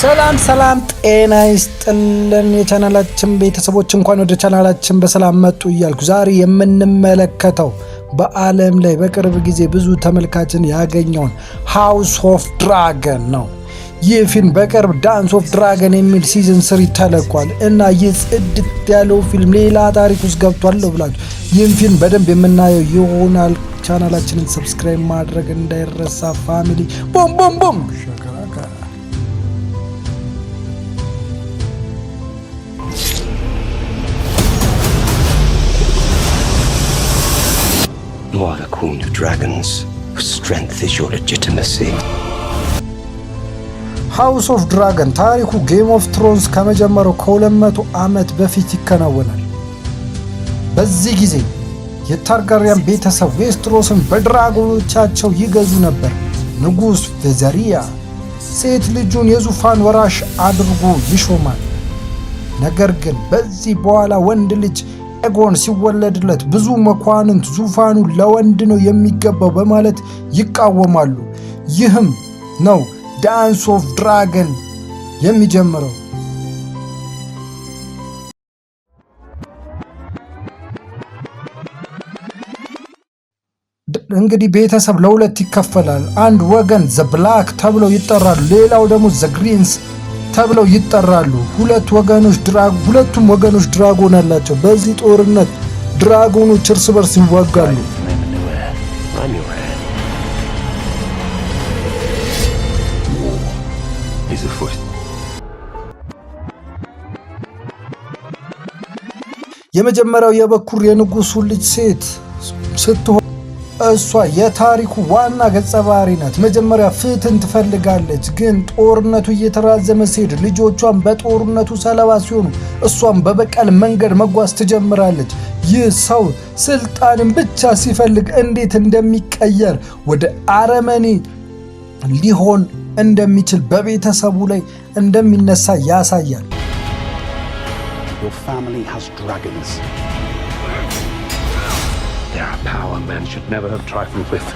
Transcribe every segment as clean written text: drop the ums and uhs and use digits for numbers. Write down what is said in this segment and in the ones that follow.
ሰላም ጤና ይስጥልን የቻናላችን ቤተሰቦች እንኳን ወደ ቻናላችን በሰላም መጡ እያልኩ ዛሬ የምንመለከተው በዓለም ላይ በቅርብ ጊዜ ብዙ ተመልካችን ያገኘውን ሃውስ ኦፍ ድራገን ነው። ይህ ፊልም በቅርብ ዳንስ ኦፍ ድራገን የሚል ሲዝን 3 ተለቋል እና ይህ ጽድት ያለው ፊልም ሌላ ታሪክ ውስጥ ገብቷል ብላችሁ ይህን ፊልም በደንብ የምናየው ይሆናል። ቻናላችንን ሰብስክራይብ ማድረግ እንዳይረሳ ፋሚሊ ቦም ቦም ቦም You are the queen of dragons, whose strength is your legitimacy. ሃውስ ኦፍ ድራገን ታሪኩ ጌም ኦፍ ትሮንስ ከመጀመሩ ከ200 ዓመት በፊት ይከናወናል። በዚህ ጊዜ የታርጋሪያን ቤተሰብ ዌስትሮስን በድራጎኖቻቸው ይገዙ ነበር። ንጉሥ ቬዘሪያ ሴት ልጁን የዙፋን ወራሽ አድርጎ ይሾማል። ነገር ግን በዚህ በኋላ ወንድ ልጅ ኤጎን ሲወለድለት ብዙ መኳንንት ዙፋኑ ለወንድ ነው የሚገባው በማለት ይቃወማሉ። ይህም ነው ዳንስ ኦፍ ድራገን የሚጀምረው። እንግዲህ ቤተሰብ ለሁለት ይከፈላል። አንድ ወገን ዘ ብላክ ተብለው ይጠራሉ፣ ሌላው ደግሞ ዘ ግሪንስ ተብለው ይጠራሉ። ሁለቱም ወገኖች ድራጎን አላቸው። በዚህ ጦርነት ድራጎኖች እርስ በርስ ይዋጋሉ። የመጀመሪያው የበኩር የንጉሱ ልጅ ሴት ስትሆን እሷ የታሪኩ ዋና ገጸ ባህሪ ናት። መጀመሪያ ፍትህን ትፈልጋለች፣ ግን ጦርነቱ እየተራዘመ ሲሄድ ልጆቿን በጦርነቱ ሰለባ ሲሆኑ እሷም በበቀል መንገድ መጓዝ ትጀምራለች። ይህ ሰው ስልጣንን ብቻ ሲፈልግ እንዴት እንደሚቀየር ወደ አረመኔ ሊሆን እንደሚችል በቤተሰቡ ላይ እንደሚነሳ ያሳያል። Your family has dragons. They are a power man should never have trifled with.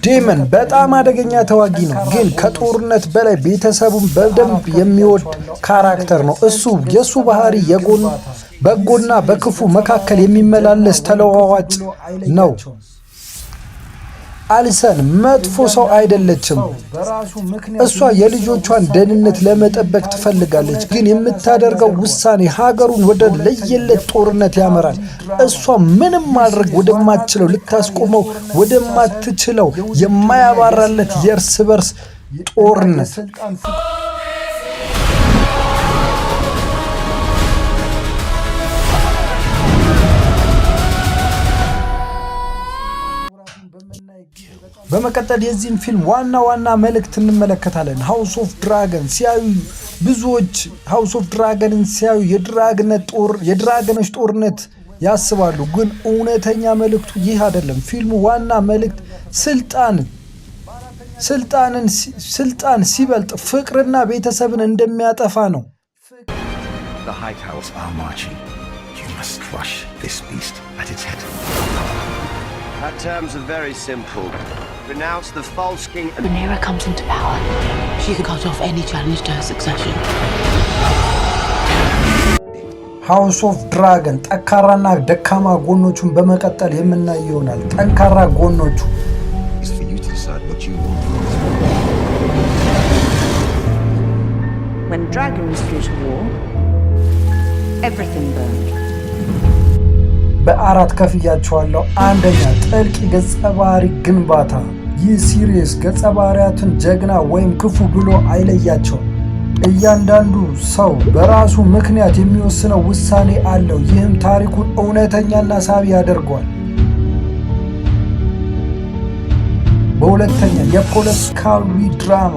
ዴመን በጣም አደገኛ ተዋጊ ነው፣ ግን ከጦርነት በላይ ቤተሰቡን በደንብ የሚወድ ካራክተር ነው። የሱ ባህሪ በጎና በክፉ መካከል የሚመላለስ ተለዋዋጭ ነው። አሊሰን መጥፎ ሰው አይደለችም። እሷ የልጆቿን ደህንነት ለመጠበቅ ትፈልጋለች፣ ግን የምታደርገው ውሳኔ ሀገሩን ወደ ለየለት ጦርነት ያመራል። እሷ ምንም ማድረግ ወደማትችለው ልታስቆመው ወደማትችለው የማያባራለት የእርስ በርስ ጦርነት በመቀጠል የዚህን ፊልም ዋና መልእክት እንመለከታለን። ሃውስ ኦፍ ድራገን ሲያዩ ብዙዎች ሃውስ ኦፍ ድራገንን ሲያዩ የድራገኖች ጦርነት ያስባሉ፣ ግን እውነተኛ መልእክቱ ይህ አይደለም። ፊልሙ ዋና መልእክት ስልጣን ሲበልጥ ፍቅርና ቤተሰብን እንደሚያጠፋ ነው። The Hightows are marching. You must crush this beast at its head. Our terms are very simple. Renounce the false king. When Rhaenyra comes into power, she can cut off any challenge to her succession. ሃውስ ኦፍ ድራገን ጠንካራና ደካማ ጎኖቹን በመቀጠል የምናየው ይሆናል። ጠንካራ ጎኖቹ is for you to decide what you want. When dragons go to war, everything burned. በአራት ከፍያቸዋለሁ። አንደኛ ጥልቅ ገጸ ባህሪ ግንባታ። ይህ ሲሪየስ ገጸ ባህሪያትን ጀግና ወይም ክፉ ብሎ አይለያቸውም። እያንዳንዱ ሰው በራሱ ምክንያት የሚወስነው ውሳኔ አለው። ይህም ታሪኩን እውነተኛና ሳቢ ያደርገዋል። በሁለተኛ የፖለቲካዊ ድራማ።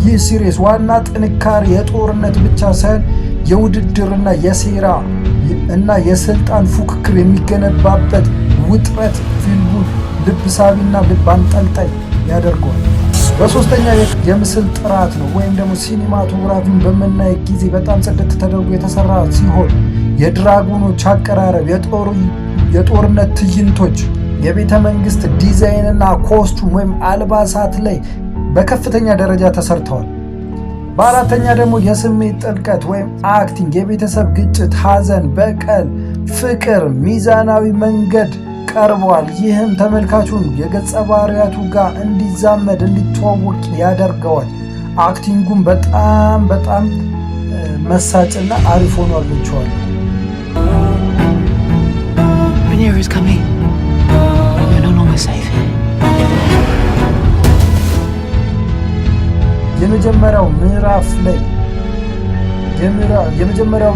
ይህ ሲሪየስ ዋና ጥንካሬ የጦርነት ብቻ ሳይሆን የውድድርና የሴራ እና የስልጣን ፉክክር የሚገነባበት ውጥረት ፊልሙን ልብ ሳቢና ልብ አንጠልጣይ ያደርገዋል። በሶስተኛ የምስል ጥራት ነው ወይም ደግሞ ሲኒማቶግራፊን በመናይ ጊዜ በጣም ጽድት ተደርጎ የተሰራ ሲሆን የድራጎኖች አቀራረብ፣ የጦርነት ትዕይንቶች የቤተ መንግስት ዲዛይን እና ኮስቱም ወይም አልባሳት ላይ በከፍተኛ ደረጃ ተሰርተዋል። በአራተኛ ደግሞ የስሜት ጥልቀት ወይም አክቲንግ፣ የቤተሰብ ግጭት፣ ሐዘን፣ በቀል፣ ፍቅር ሚዛናዊ መንገድ ቀርቧል። ይህም ተመልካቹን የገጸ ባህሪያቱ ጋር እንዲዛመድ እንዲተዋወቅ ያደርገዋል። አክቲንጉም በጣም መሳጭና አሪፍ ሆኖ አግኝቼዋለሁ። Rhaenyra is coming. You're no longer safe here. የመጀመሪያው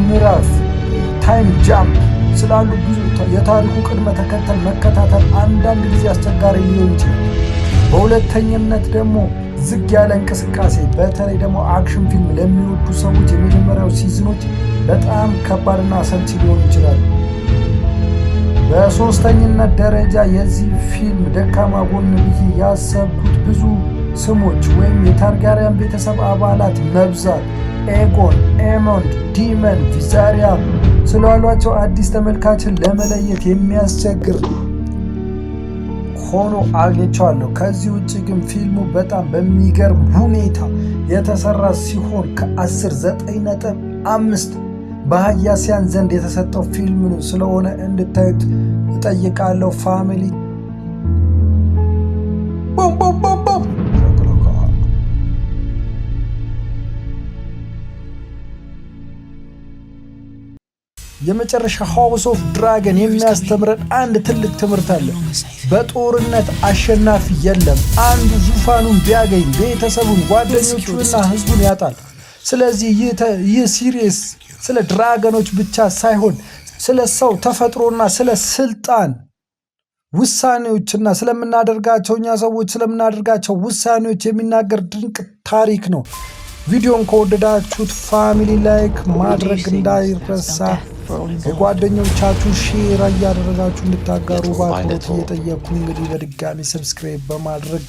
ምዕራፍ ታይም ጃምፕ ስላሉ ብዙ የታሪኩ ቅድመ ተከተል መከታተል አንዳንድ ጊዜ አስቸጋሪ ሊሆን ይችላል። በሁለተኝነት ደግሞ ዝግ ያለ እንቅስቃሴ፣ በተለይ ደግሞ አክሽን ፊልም ለሚወዱ ሰዎች የመጀመሪያው ሲዝኖች በጣም ከባድና አሰልቺ ሊሆኑ ይችላሉ። በሶስተኝነት ደረጃ የዚህ ፊልም ደካማ ጎን ብዬ ያሰብኩት ብዙ ስሞች ወይም የታርጋሪያን ቤተሰብ አባላት መብዛት፣ ኤጎን፣ ኤሞንድ፣ ዲመን፣ ቪዛሪያ ስላሏቸው አዲስ ተመልካችን ለመለየት የሚያስቸግር ሆኖ አግኝቼዋለሁ። ከዚህ ውጭ ግን ፊልሙ በጣም በሚገርም ሁኔታ የተሰራ ሲሆን ከ10 9.5 በሀያሲያን ዘንድ የተሰጠው ፊልም ስለሆነ እንድታዩት እጠይቃለሁ። ፋሚሊ ቦም ቦም ቦም ቦም። የመጨረሻ ሃውስ ኦፍ ድራገን የሚያስተምረን አንድ ትልቅ ትምህርት አለ። በጦርነት አሸናፊ የለም። አንዱ ዙፋኑን ቢያገኝ ቤተሰቡን፣ ጓደኞቹንና ህዝቡን ያጣል። ስለዚህ ይህ ሲሪየስ ስለ ድራገኖች ብቻ ሳይሆን ስለ ሰው ተፈጥሮና ስለ ስልጣን ውሳኔዎችና ስለምናደርጋቸው እኛ ሰዎች ስለምናደርጋቸው ውሳኔዎች የሚናገር ድንቅ ታሪክ ነው። ቪዲዮን ከወደዳችሁት ፋሚሊ ላይክ ማድረግ እንዳይረሳ፣ የጓደኞቻችሁ ሼር እያደረጋችሁ እንድታጋሩ በአክብሮት እየጠየኩ እንግዲህ በድጋሚ ሰብስክራይብ በማድረግ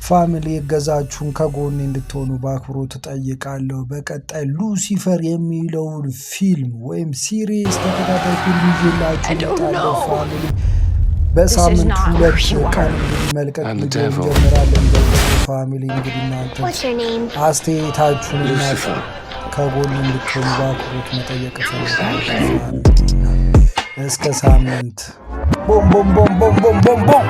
ፋሚሊ እገዛችሁን ከጎኔ እንድትሆኑ በአክብሮት እጠይቃለሁ። በቀጣይ ሉሲፈር የሚለውን ፊልም ወይም ሲሪየስ ተከታታይ ፊልም ይዤላችሁ እመጣለሁ። ፋሚሊ በሳምንት 2 ቀን መልቀቅ እንጀምራለን። ፋሚሊ እንግዲህ እናንተ አስተያየታችሁንና ከጎኔ እንድትሆኑ በአክብሮት መጠየቅ እፈልጋለሁ። እስከ ሳምንት ቦም ቦም ቦም ቦም ቦም ቦም